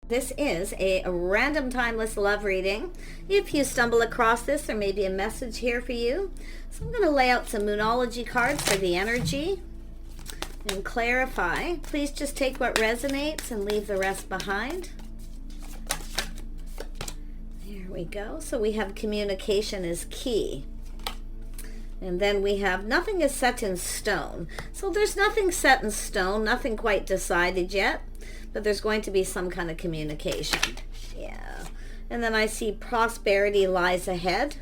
This is a random timeless love reading. If you stumble across this, there may be a message here for you. So I'm going to lay out some Moonology cards for the energy and clarify. Please just take what resonates and leave the rest behind. There we go. So we have communication is key. And then we have nothing is set in stone. So there's nothing set in stone, nothing quite decided yet, but there's going to be some kind of communication. Yeah. And then I see prosperity lies ahead.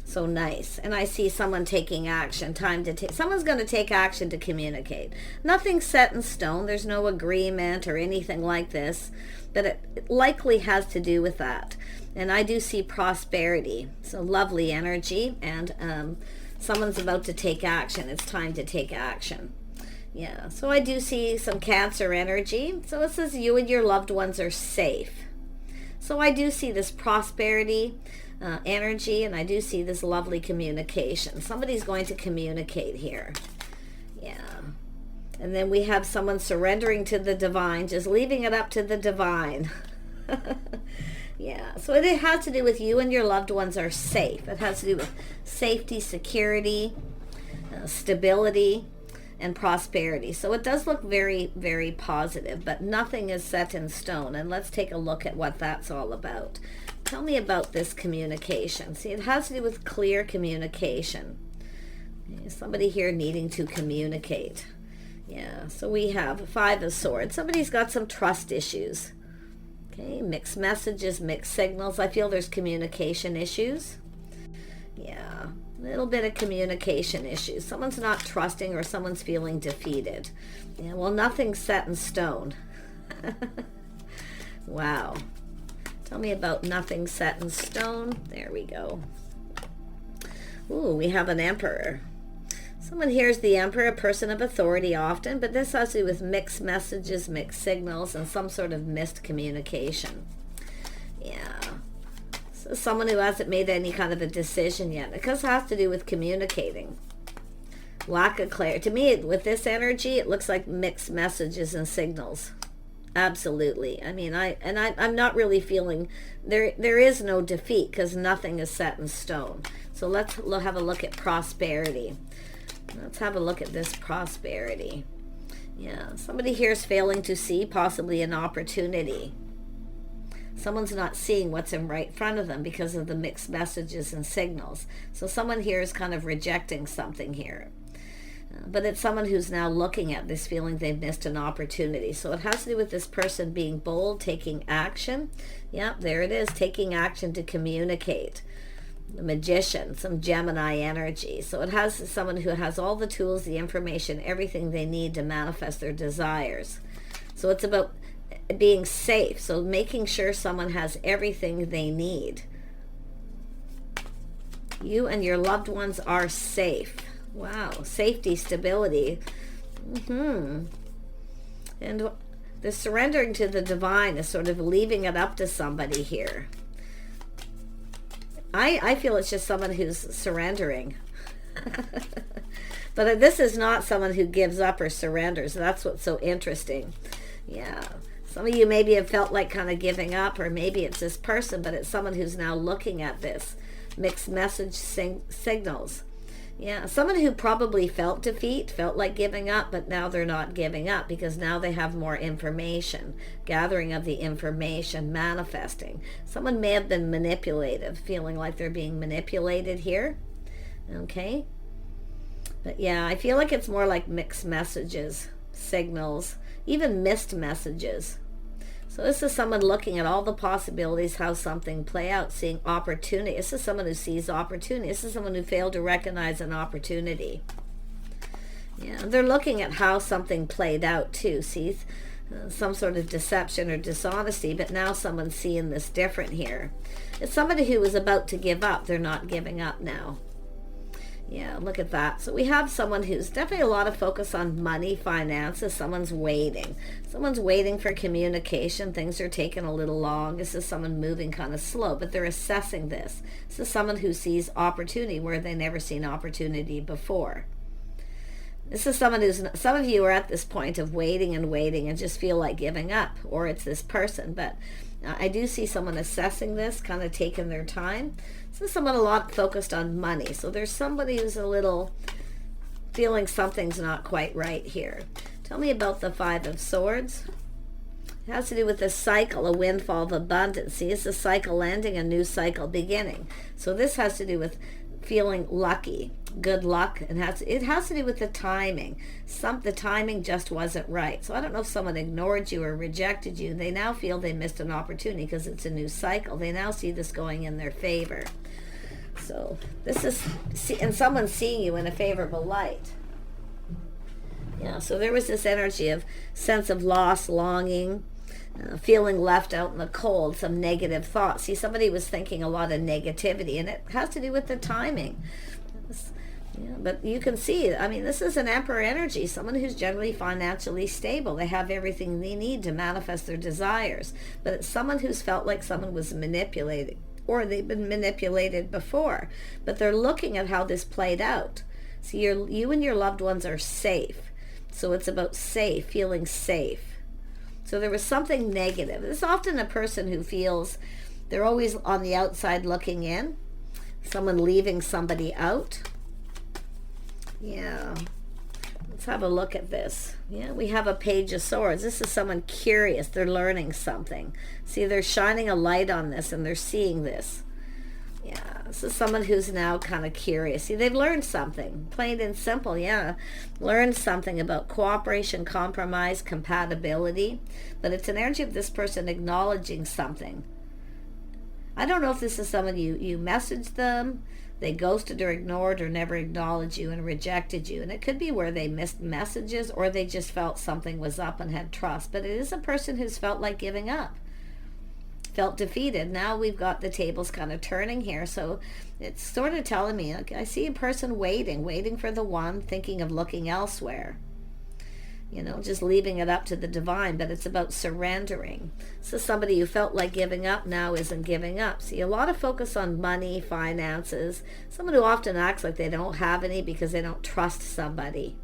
So nice. And I see someone taking action. Someone's going to take action to communicate. Nothing set in stone. There's no agreement or anything like this, but it likely has to do with that. And I do see prosperity. So lovely energy. And someone's about to take action. It's time to take action. Yeah, so I do see some Cancer energy. So it says you and your loved ones are safe. So I do see this prosperity energy, and I do see this lovely communication. Somebody's going to communicate here. Yeah. And then we have someone surrendering to the divine, just leaving it up to the divine. Yeah, so it has to do with you and your loved ones are safe. It has to do with safety, security, stability, and prosperity. So it does look very, very positive, but nothing is set in stone. And let's take a look at what that's all about. Tell me about this communication. See, it has to do with clear communication. Somebody here needing to communicate. Yeah, so we have Five of Swords. Somebody's got some trust issues. Okay, mixed messages, mixed signals. I feel there's communication issues. Yeah, a little bit of communication issues. Someone's not trusting or someone's feeling defeated. Yeah, well, nothing's set in stone. Wow. Tell me about nothing set in stone. There we go. Ooh, we have an Emperor. Someone here is the Emperor, a person of authority often, but this has to do with mixed messages, mixed signals, and some sort of missed communication. Yeah. So someone who hasn't made any kind of a decision yet. It has to do with communicating. Lack of clarity. To me, with this energy, it looks like mixed messages and signals. Absolutely. I mean, I'm not really feeling, there is no defeat because nothing is set in stone. So let's have a look at prosperity. Let's have a look at this prosperity. Yeah, somebody here is failing to see possibly an opportunity. Someone's not seeing what's in right front of them because of the mixed messages and signals. So someone here is kind of rejecting something here. But it's someone who's now looking at this, feeling they've missed an opportunity. So it has to do with this person being bold, taking action. Yep, there it is, taking action to communicate. The Magician, some Gemini energy. So it has someone who has all the tools, the information, everything they need to manifest their desires. So it's about being safe. So making sure someone has everything they need. You and your loved ones are safe. Wow, safety, stability. And the surrendering to the divine is sort of leaving it up to somebody here. I feel it's just someone who's surrendering. But this is not someone who gives up or surrenders. That's what's so interesting. Yeah. Some of you maybe have felt like kind of giving up, or maybe it's this person, but it's someone who's now looking at this. Mixed message signals. Yeah, someone who probably felt defeat, felt like giving up, but now they're not giving up because now they have more information, gathering of the information, manifesting. Someone may have been manipulative, feeling like they're being manipulated here. Okay. But yeah, I feel like it's more like mixed messages, signals, even missed messages. So this is someone looking at all the possibilities, how something play out, seeing opportunity. This is someone who sees opportunity. This is someone who failed to recognize an opportunity. Yeah, they're looking at how something played out too. See, some sort of deception or dishonesty, but now someone's seeing this different here. It's somebody who was about to give up. They're not giving up now. Yeah, look at that. So we have someone who's definitely a lot of focus on money, finances. Someone's waiting. Someone's waiting for communication. Things are taking a little long. This is someone moving kind of slow, but they're assessing this. This is someone who sees opportunity where they never seen opportunity before. This is someone who's, some of you are at this point of waiting and waiting and just feel like giving up, or it's this person. But I do see someone assessing this, kind of taking their time. This is someone a lot focused on money. So there's somebody who's a little feeling something's not quite right here. Tell me about the Five of Swords. It has to do with a cycle, a windfall of abundance. See, it's a cycle ending, a new cycle beginning. So this has to do with feeling lucky, good luck, and it has to do with the timing. The timing just wasn't right. So I don't know if someone ignored you or rejected you. They now feel they missed an opportunity because it's a new cycle. They now see this going in their favor. So this is, and someone's seeing you in a favorable light. Yeah, so there was this energy of sense of loss, longing, feeling left out in the cold, some negative thoughts. See, somebody was thinking a lot of negativity, and it has to do with the timing. Yeah, but you can see, I mean, this is an Emperor energy, someone who's generally financially stable. They have everything they need to manifest their desires. But it's someone who's felt like someone was manipulated, or they've been manipulated before. But they're looking at how this played out. So you and your loved ones are safe. So it's about safe, feeling safe. So there was something negative. It's often a person who feels they're always on the outside looking in. Someone leaving somebody out. Yeah. Let's have a look at this. Yeah, we have a Page of Swords. This is someone curious. They're learning something. See, they're shining a light on this and they're seeing this. Yeah, this is someone who's now kind of curious. See, they've learned something. Plain and simple, yeah. Learned something about cooperation, compromise, compatibility. But it's an energy of this person acknowledging something. I don't know if this is someone you messaged them, they ghosted or ignored or never acknowledged you and rejected you. And it could be where they missed messages or they just felt something was up and had trust. But it is a person who's felt like giving up. Felt defeated. Now we've got the tables kind of turning here. So it's sort of telling me, like, I see a person waiting for the one, thinking of looking elsewhere. You know, just leaving it up to the divine, but it's about surrendering. So somebody who felt like giving up now isn't giving up. See, a lot of focus on money, finances. Someone who often acts like they don't have any because they don't trust somebody.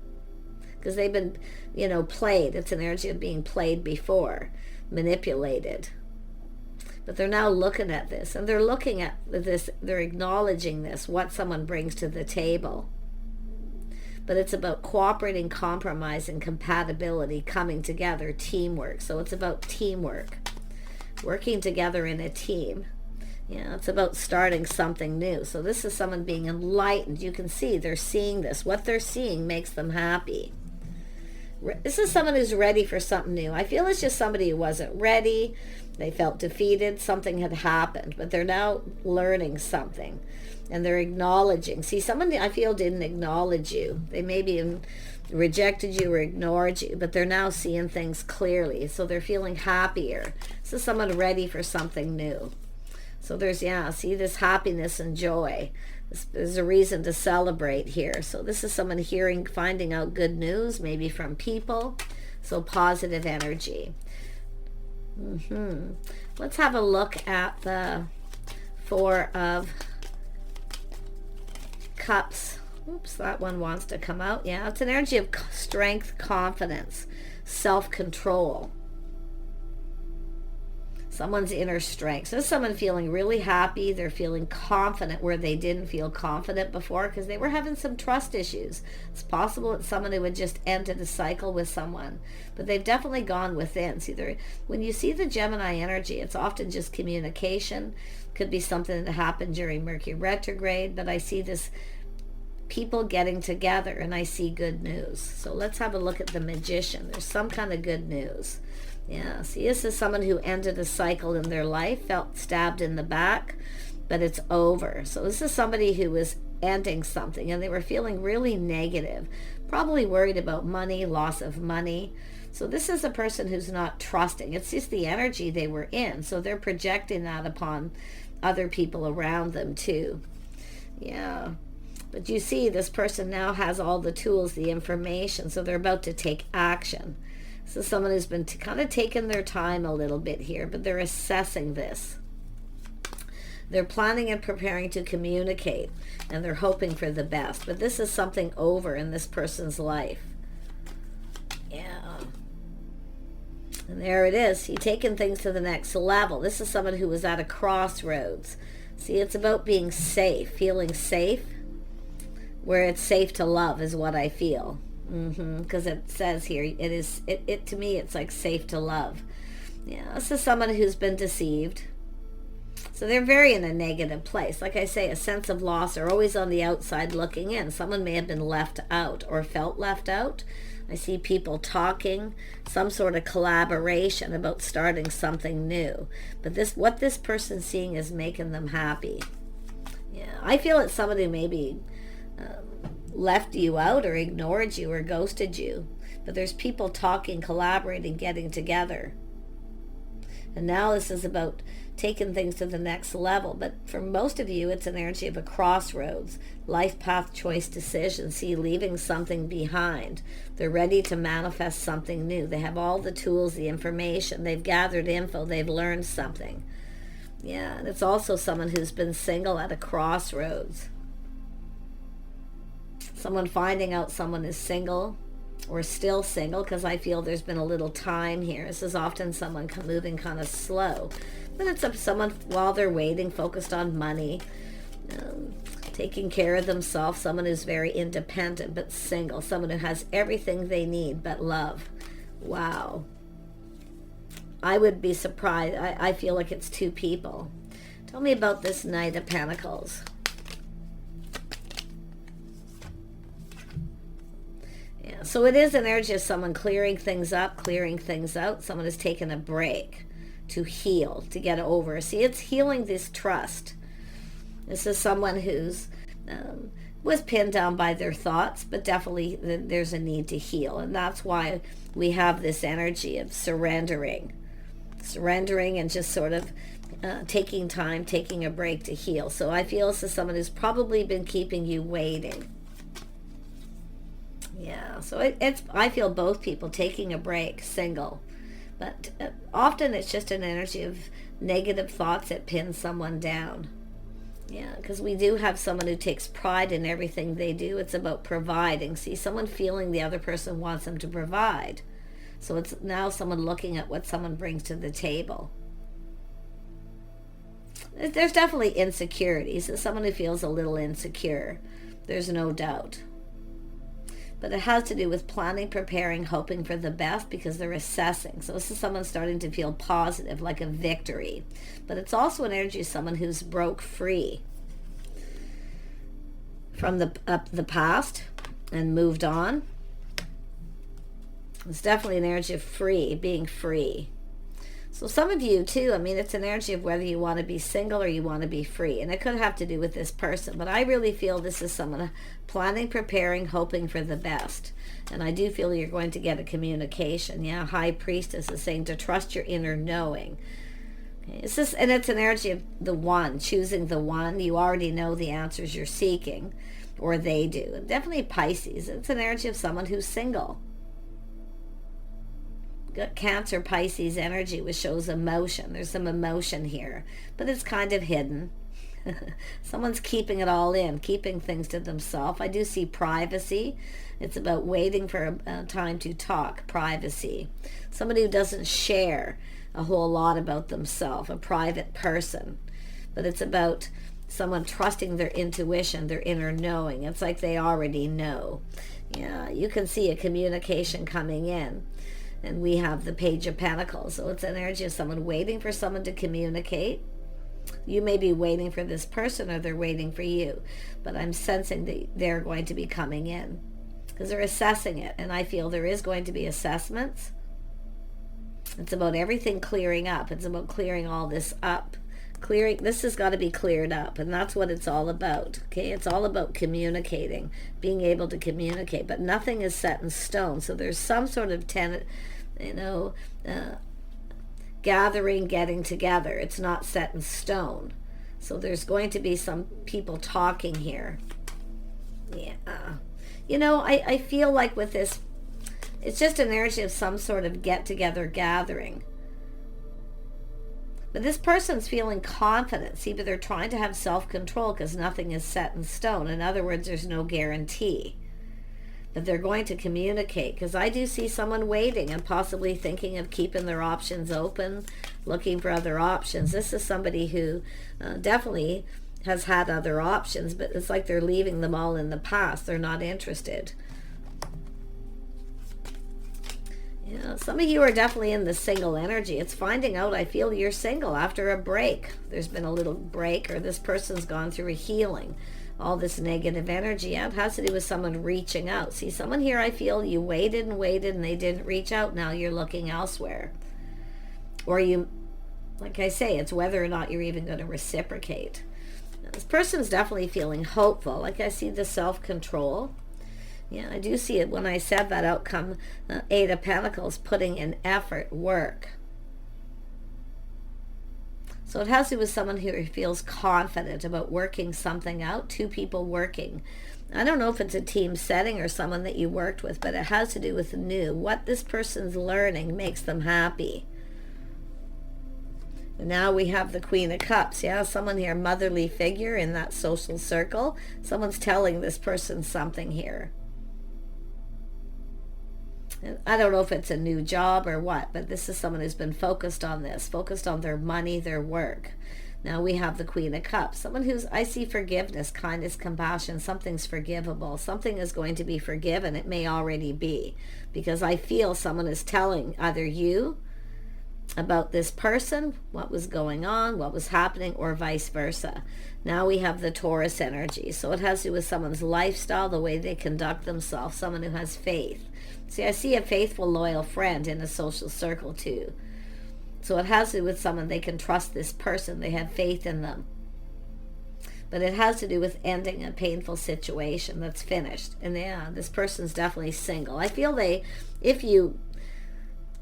Because they've been, you know, played. It's an energy of being played before, manipulated. But they're now looking at this, and they're looking at this, they're acknowledging this, what someone brings to the table. But it's about cooperating, compromising, compatibility, coming together, teamwork. So it's about teamwork, working together in a team. Yeah, it's about starting something new. So this is someone being enlightened. You can see they're seeing this. What they're seeing makes them happy. This is someone who's ready for something new. I feel it's just somebody who wasn't ready. They felt defeated. Something had happened, but they're now learning something, and they're acknowledging. See, someone I feel didn't acknowledge you. They maybe rejected you or ignored you, but they're now seeing things clearly, so they're feeling happier. This is someone ready for something new. So there's, yeah, see this happiness and joy. There's a reason to celebrate here. So this is someone finding out good news, maybe from people. So positive energy. Let's have a look at the Four of Cups. Oops, that one wants to come out. Yeah, it's an energy of strength, confidence, self-control. Someone's inner strength. So someone feeling really happy. They're feeling confident where they didn't feel confident before because they were having some trust issues. It's possible it's someone who had just ended a cycle with someone, but they've definitely gone within. See, when you see the Gemini energy, it's often just communication. Could be something that happened during Mercury retrograde, but I see this people getting together and I see good news. So let's have a look at the Magician. There's some kind of good news. Yeah, see, this is someone who ended a cycle in their life, felt stabbed in the back, but it's over. So this is somebody who was ending something, and they were feeling really negative, probably worried about money, loss of money. So this is a person who's not trusting. It's just the energy they were in, so they're projecting that upon other people around them too. Yeah, but you see, this person now has all the tools, the information, so they're about to take action. So someone who's been kind of taking their time a little bit here, but they're assessing this. They're planning and preparing to communicate, and they're hoping for the best. But this is something over in this person's life. Yeah. And there it is. He's taking things to the next level. This is someone who was at a crossroads. See, it's about being safe, feeling safe, where it's safe to love is what I feel. Because it says here, it to me, it's like safe to love. Yeah, this is someone who's been deceived. So they're very in a negative place. Like I say, a sense of loss. They're always on the outside looking in. Someone may have been left out or felt left out. I see people talking, some sort of collaboration about starting something new. But what this person's seeing is making them happy. Yeah, I feel it's someone who maybe left you out or ignored you or ghosted you. But there's people talking, collaborating, getting together. And now this is about taking things to the next level. But for most of you, it's an energy of a crossroads, life path, choice, decision. See, leaving something behind. They're ready to manifest something new. They have all the tools, the information. They've gathered info. They've learned something. Yeah, and it's also someone who's been single at a crossroads. Someone finding out someone is single or still single, because I feel there's been a little time here. This is often someone moving kind of slow. But it's someone, while they're waiting, focused on money, taking care of themselves, someone who's very independent but single, someone who has everything they need but love. Wow. I would be surprised. I feel like it's two people. Tell me about this Knight of Pentacles. Yeah, so it is an energy of someone clearing things up, clearing things out. Someone has taken a break to heal, to get over. See, it's healing this trust. This is someone who's was pinned down by their thoughts, but definitely there's a need to heal. And that's why we have this energy of surrendering and just sort of taking time, taking a break to heal. So I feel this is someone who's probably been keeping you waiting. Yeah, so I feel both people taking a break, single. But often it's just an energy of negative thoughts that pin someone down. Yeah, because we do have someone who takes pride in everything they do. It's about providing. See, someone feeling the other person wants them to provide. So it's now someone looking at what someone brings to the table. There's definitely insecurities. It's someone who feels a little insecure. There's no doubt. But it has to do with planning, preparing, hoping for the best, because they're assessing. So this is someone starting to feel positive, like a victory. But it's also an energy of someone who's broke free from the past and moved on. It's definitely an energy of free, being free. So some of you too, I mean, it's an energy of whether you want to be single or you want to be free. And it could have to do with this person. But I really feel this is someone planning, preparing, hoping for the best. And I do feel you're going to get a communication. Yeah, High Priestess is saying to trust your inner knowing. Okay, and it's an energy of the one, choosing the one. You already know the answers you're seeking, or they do. And definitely Pisces. It's an energy of someone who's single. Got Cancer, Pisces energy, which shows emotion. There's some emotion here, but it's kind of hidden. Someone's keeping it all in, keeping things to themselves. I do see privacy. It's about waiting for a time to talk, privacy. Somebody who doesn't share a whole lot about themselves, a private person. But it's about someone trusting their intuition, their inner knowing. It's like they already know. Yeah, you can see a communication coming in. And we have the Page of Pentacles. So it's an energy of someone waiting for someone to communicate. You may be waiting for this person, or they're waiting for you. But I'm sensing that they're going to be coming in, because they're assessing it. And I feel there is going to be assessments. It's about everything clearing up. It's about clearing all this up. This has got to be cleared up, and that's what it's all about. Okay, it's all about communicating, being able to communicate, but nothing is set in stone. So there's some sort of gathering, getting together. It's not set in stone. So there's going to be some people talking here. Yeah, I feel like with this, it's just an energy of some sort of get together, gathering. But this person's feeling confident. See, but they're trying to have self-control because nothing is set in stone. In other words, there's no guarantee. But they're going to communicate, because I do see someone waiting and possibly thinking of keeping their options open, looking for other options. This is somebody who definitely has had other options, but it's like they're leaving them all in the past. They're not interested. Yeah, some of you are definitely in the single energy. It's finding out, I feel you're single after a break. There's been a little break, or this person's gone through a healing. All this negative energy, it has to do with someone reaching out. See, someone here, I feel you waited and waited and they didn't reach out. Now you're looking elsewhere. Or you, like I say, it's whether or not you're even going to reciprocate. Now, this person's definitely feeling hopeful. Like I see the self-control. Yeah, I do see it when I said that outcome. Eight of Pentacles, putting in effort, work. So it has to do with someone who feels confident about working something out, two people working. I don't know if it's a team setting or someone that you worked with, but it has to do with new. What this person's learning makes them happy. And now we have the Queen of Cups. Yeah, someone here, motherly figure in that social circle. Someone's telling this person something here. I don't know if it's a new job or what, but this is someone who's been focused on this, focused on their money, their work. Now we have the Queen of Cups. Someone who's, I see forgiveness, kindness, compassion. Something's forgivable. Something is going to be forgiven. It may already be, because I feel someone is telling either you about this person, what was going on, what was happening, or vice versa. Now we have the Taurus energy. So it has to do with someone's lifestyle, the way they conduct themselves, someone who has faith. See, I see a faithful, loyal friend in a social circle too. So it has to do with someone, they can trust this person, they have faith in them. But it has to do with ending a painful situation that's finished. And yeah, this person's definitely single. I feel if you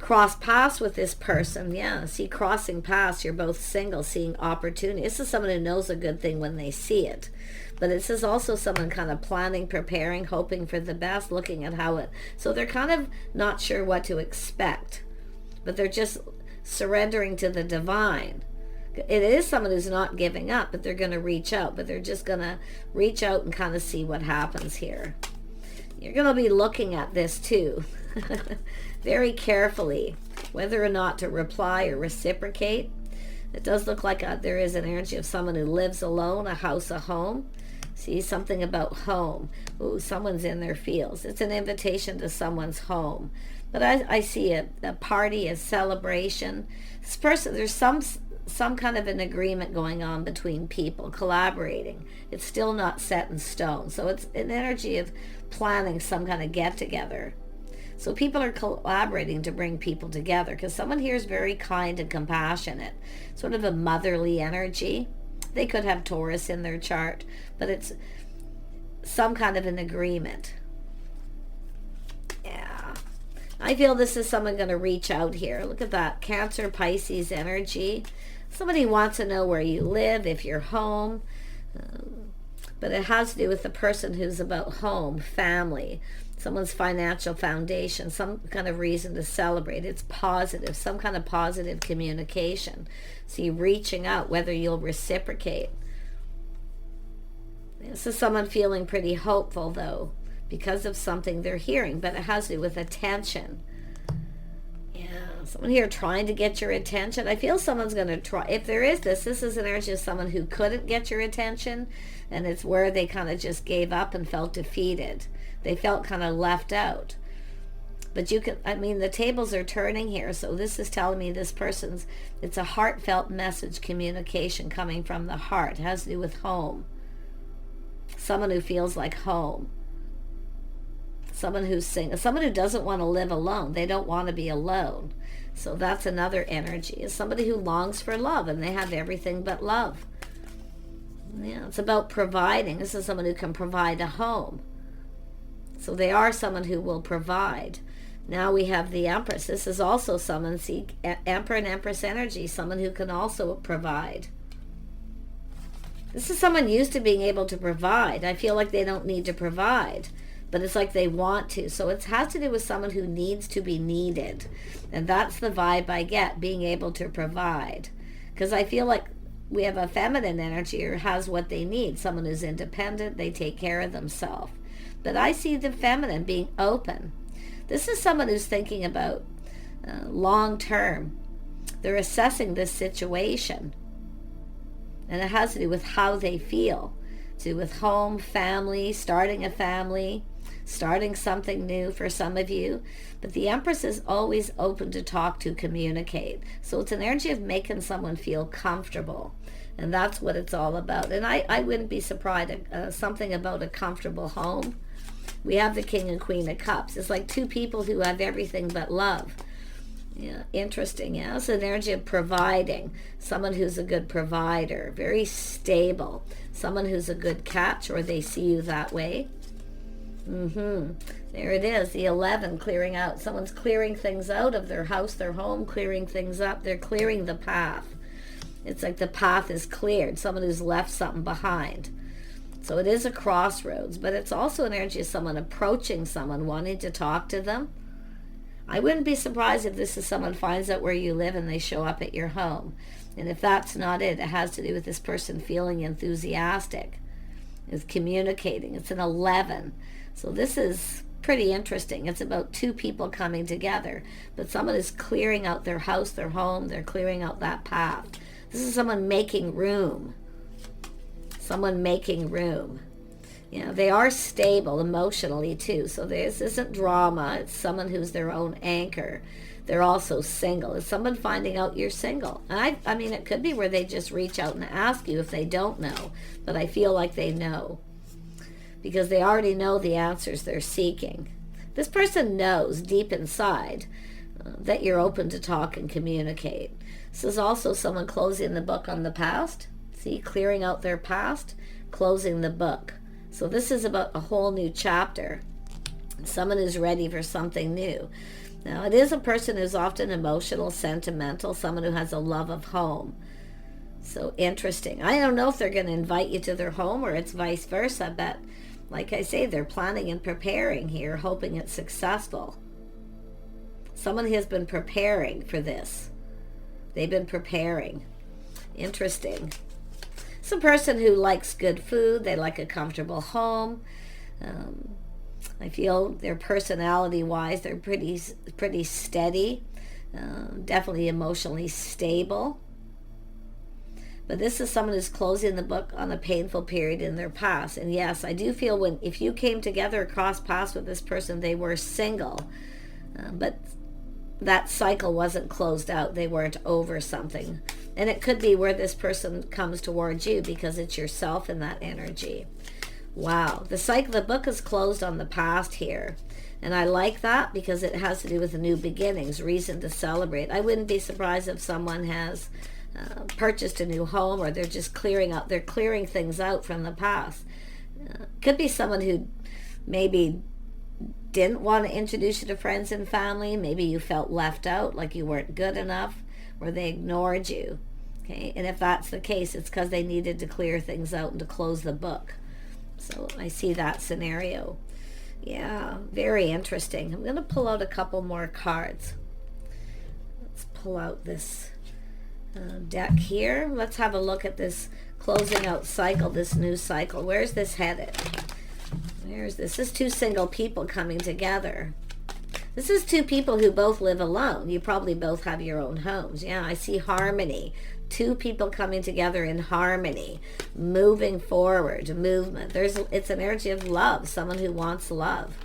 cross paths with this person, yeah, see, crossing paths, you're both single, seeing opportunity. This is someone who knows a good thing when they see it. But this is also someone kind of planning, preparing, hoping for the best, looking at how it... So they're kind of not sure what to expect, but they're just surrendering to the divine. It is someone who's not giving up, but they're going to reach out. But they're just going to reach out and kind of see what happens here. You're going to be looking at this too. Very carefully, whether or not to reply or reciprocate. It does look like there is an energy of someone who lives alone, a house, a home. See, something about home. Ooh, someone's in their fields. It's an invitation to someone's home. But I see a party, a celebration. This person, there's some kind of an agreement going on between people, collaborating. It's still not set in stone. So it's an energy of planning some kind of get-together. So people are collaborating to bring people together, because someone here is very kind and compassionate, sort of a motherly energy. They could have Taurus in their chart, but it's some kind of an agreement. Yeah. I feel this is someone going to reach out here. Look at that. Cancer, Pisces energy. Somebody wants to know where you live, if you're home. But it has to do with the person who's about home, family, someone's financial foundation, some kind of reason to celebrate. It's positive, some kind of positive communication. See, reaching out, whether you'll reciprocate. This is someone feeling pretty hopeful, though, because of something they're hearing, but it has to do with attention. Yeah, someone here trying to get your attention. I feel someone's going to try. If there is this is an energy of someone who couldn't get your attention, and it's where they kind of just gave up and felt defeated. They felt kind of left out. But you can, I mean, the tables are turning here, so this is telling me this person's, it's a heartfelt message, communication coming from the heart. It has to do with home. Someone who feels like home. Someone who's single. Someone who doesn't want to live alone. They don't want to be alone. So that's another energy. It's somebody who longs for love, and they have everything but love. Yeah, it's about providing. This is someone who can provide a home. So they are someone who will provide. Now we have the Empress. This is also someone, see, Emperor and Empress energy, someone who can also provide. This is someone used to being able to provide. I feel like they don't need to provide, but it's like they want to. So it has to do with someone who needs to be needed. And that's the vibe I get, being able to provide. because I feel like we have a feminine energy, or has what they need. Someone who's independent, they take care of themselves. But I see the feminine being open. This is someone who's thinking about long term. They're assessing this situation. And it has to do with how they feel. To do with home, family, starting a family, starting something new for some of you. But the Empress is always open to talk, to communicate. So it's an energy of making someone feel comfortable. And that's what it's all about. And I wouldn't be surprised something about a comfortable home. We have the King and Queen of Cups. It's like two people who have everything but love. Yeah, interesting. Yeah, it's an energy of providing. Someone who's a good provider, very stable. Someone who's a good catch, or they see you that way. There it is, the 11, clearing out. Someone's clearing things out of their house, their home, clearing things up. They're clearing the path. It's like the path is cleared. Someone who's left something behind. So it is a crossroads, but it's also an energy of someone approaching someone, wanting to talk to them. I wouldn't be surprised if this is someone finds out where you live and they show up at your home. And if that's not it, it has to do with this person feeling enthusiastic. It's communicating. It's an 11. So this is pretty interesting. It's about two people coming together. But someone is clearing out their house, their home. They're clearing out that path. This is someone making room. Someone making room. You know, they are stable emotionally too. So this isn't drama. It's someone who's their own anchor. They're also single. It's someone finding out you're single. And I mean, it could be where they just reach out and ask you if they don't know. But I feel like they know. Because they already know the answers they're seeking. This person knows deep inside that you're open to talk and communicate. This is also someone closing the book on the past. See, clearing out their past, closing the book. So this is about a whole new chapter. Someone who's ready for something new. Now, it is a person who's often emotional, sentimental, someone who has a love of home. So interesting. I don't know if they're going to invite you to their home or it's vice versa, but like I say, they're planning and preparing here, hoping it's successful. Someone has been preparing for this. They've been preparing. Interesting. It's a person who likes good food. They like a comfortable home. I feel their personality-wise, they're pretty steady. Definitely emotionally stable. But this is someone who's closing the book on a painful period in their past. And yes, I do feel if you came together, cross paths with this person, they were single. But that cycle wasn't closed out. They weren't over something. And it could be where this person comes towards you because it's yourself in that energy. Wow. The book is closed on the past here. And I like that because it has to do with the new beginnings, reason to celebrate. I wouldn't be surprised if someone has purchased a new home, or they're just they're clearing things out from the past. Could be someone who maybe didn't want to introduce you to friends and family. Maybe you felt left out, like you weren't good enough, or they ignored you. Okay, and if that's the case, it's because they needed to clear things out and to close the book. So I see that scenario. Yeah, very interesting. I'm going to pull out a couple more cards. Let's pull out this deck here. Let's have a look at this closing out cycle, this new cycle. Where's this headed? This is two single people coming together. This is two people who both live alone. You probably both have your own homes. Yeah, I see harmony. Two people coming together in harmony, moving forward, movement. It's an energy of love, someone who wants love.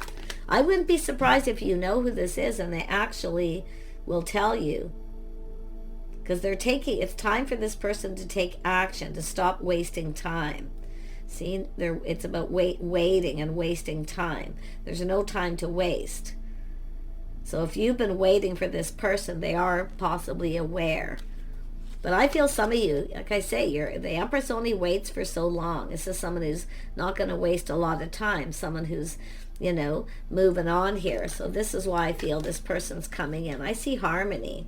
I wouldn't be surprised if you know who this is and they actually will tell you. Because it's time for this person to take action, to stop wasting time. See, it's about waiting and wasting time. There's no time to waste. So if you've been waiting for this person, they are possibly aware. But I feel some of you, like I say, the Empress only waits for so long. This is someone who's not going to waste a lot of time. Someone who's, moving on here. So this is why I feel this person's coming in. I see harmony.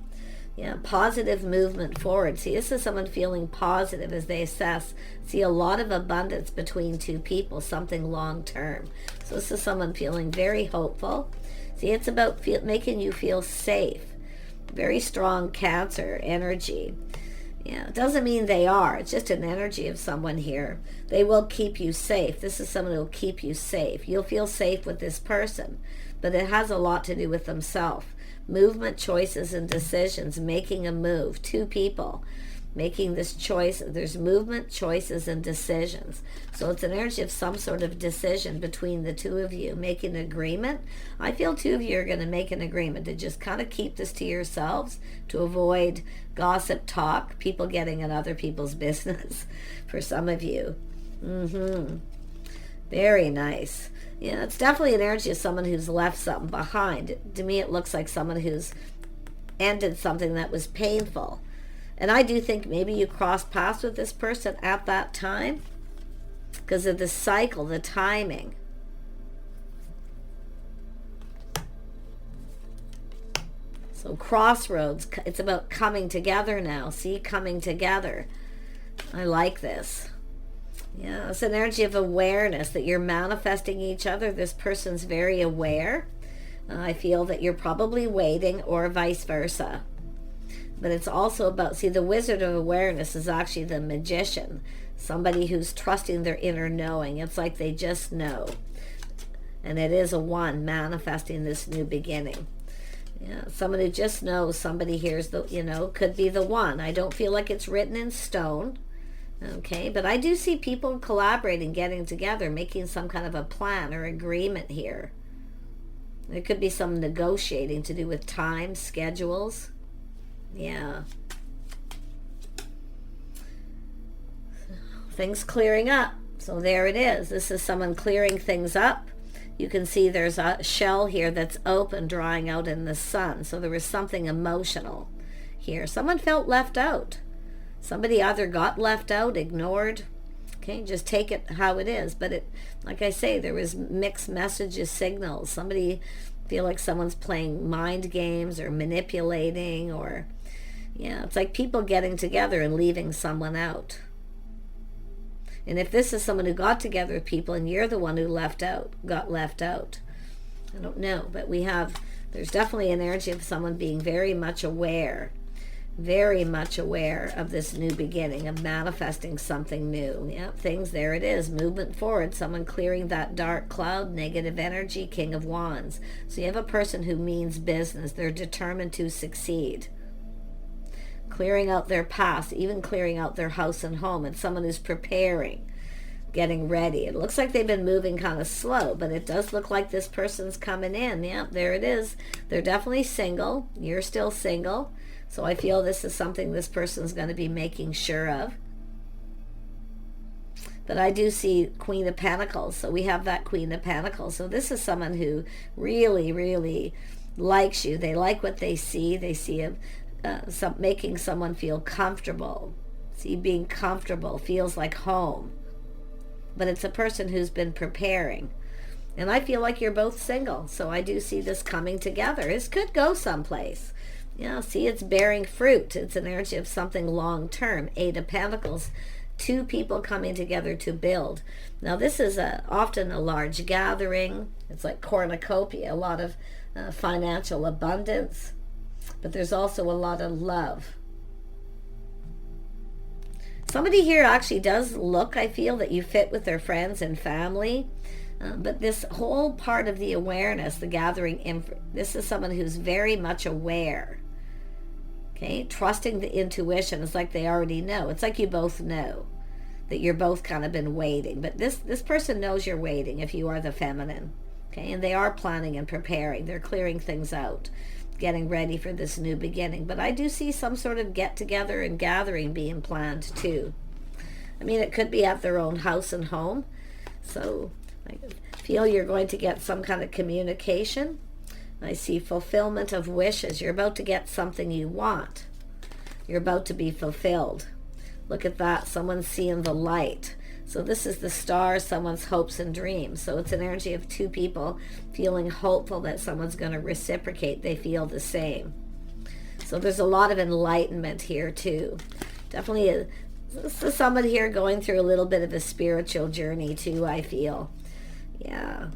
Yeah, positive movement forward. See, this is someone feeling positive as they assess. See, a lot of abundance between two people, something long term. So this is someone feeling very hopeful. See, it's about making you feel safe. Very strong Cancer energy. Yeah, it doesn't mean they are. It's just an energy of someone here. They will keep you safe. This is someone who will keep you safe. You'll feel safe with this person, but it has a lot to do with themselves. Movement, choices, and decisions. Making a move. Two people making this choice. There's movement, choices, and decisions. So it's an energy of some sort of decision between the two of you. Making an agreement. I feel two of you are going to make an agreement to just kind of keep this to yourselves, to avoid gossip talk, people getting in other people's business for some of you. Very nice. Yeah, it's definitely an energy of someone who's left something behind. To me, it looks like someone who's ended something that was painful. And I do think maybe you crossed paths with this person at that time because of the cycle, the timing. So crossroads, it's about coming together now. See, coming together. I like this. Yeah, it's an energy of awareness that you're manifesting each other. This person's very aware. I feel that you're probably waiting, or vice versa. But it's also about, see, the wizard of awareness is actually the magician. Somebody who's trusting their inner knowing. It's like they just know. And it is a one manifesting this new beginning. Yeah, someone who just knows somebody here's the, could be the one. I don't feel like it's written in stone. Okay, but I do see people collaborating, getting together, making some kind of a plan or agreement here. There could be some negotiating to do with time, schedules. Yeah. Things clearing up. So there it is. This is someone clearing things up. You can see there's a shell here that's open, drying out in the sun. So there was something emotional here. Someone felt left out. Somebody either got left out, ignored. Okay, just take it how it is. But it, like I say, there was mixed messages, signals. Somebody feel like someone's playing mind games or manipulating, or yeah, it's like people getting together and leaving someone out. And if this is someone who got together with people and you're the one who got left out, I don't know. But there's definitely an energy of someone being very much aware of this new beginning, of manifesting something new. Yeah, things, there it is, movement forward, someone clearing that dark cloud, negative energy, King of Wands. So you have a person who means business. They're determined to succeed. Clearing out their past, even clearing out their house and home. And someone who's preparing, getting ready. It looks like they've been moving kind of slow, but it does look like this person's coming in. Yeah, there it is. They're definitely single. You're still single. So I feel this is something this person's going to be making sure of. But I do see Queen of Pentacles. So we have that Queen of Pentacles. So this is someone who really, really likes you. They like what they see. They see making someone feel comfortable. See, being comfortable feels like home. But it's a person who's been preparing. And I feel like you're both single. So I do see this coming together. This could go someplace. Yeah, see, it's bearing fruit. It's an energy of something long-term. 8 of Pentacles, 2 people coming together to build. Now, this is often a large gathering. It's like cornucopia, a lot of financial abundance. But there's also a lot of love. Somebody here actually does look, I feel, that you fit with their friends and family. But this whole part of the awareness, the gathering, this is someone who's very much aware. Okay, trusting the intuition. It's like they already know. It's like you both know that you're both kind of been waiting. But this person knows you're waiting if you are the feminine. Okay, and they are planning and preparing. They're clearing things out, getting ready for this new beginning. But I do see some sort of get together and gathering being planned too. I mean, it could be at their own house and home. So I feel you're going to get some kind of communication. I see fulfillment of wishes. You're about to get something you want. You're about to be fulfilled. Look at that. Someone's seeing the light. So this is the star, someone's hopes and dreams. So it's an energy of 2 people feeling hopeful that someone's going to reciprocate. They feel the same. So there's a lot of enlightenment here too. Definitely this is someone here going through a little bit of a spiritual journey too, I feel. Yeah.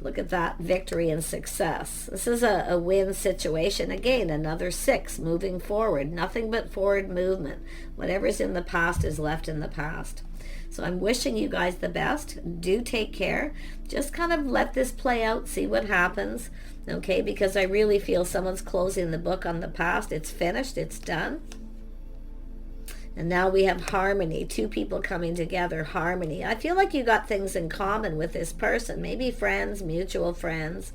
Look at that, victory and success. This is a win situation. Again, another 6, moving forward. Nothing but forward movement. Whatever's in the past is left in the past. So I'm wishing you guys the best. Do take care. Just kind of let this play out, see what happens. Okay, because I really feel someone's closing the book on the past. It's finished, it's done. And now we have harmony, 2 people coming together, harmony. I feel like you got things in common with this person, maybe friends, mutual friends.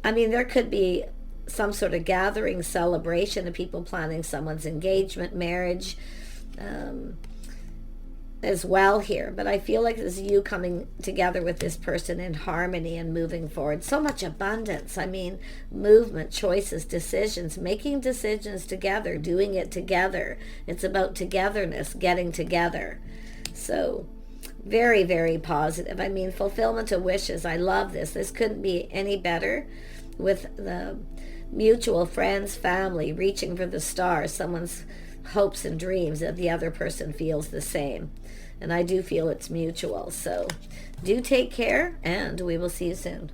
I mean, there could be some sort of gathering, celebration of people planning someone's engagement, marriage, as well here. But I feel like this is you coming together with this person in harmony and moving forward. So much abundance. I mean, movement, choices, decisions, making decisions together, doing it together. It's about togetherness, getting together. So very, very positive. I mean, fulfillment of wishes. I love this. This couldn't be any better with the mutual friends, family, reaching for the stars, someone's hopes and dreams that the other person feels the same. And I do feel it's mutual. So do take care, and we will see you soon.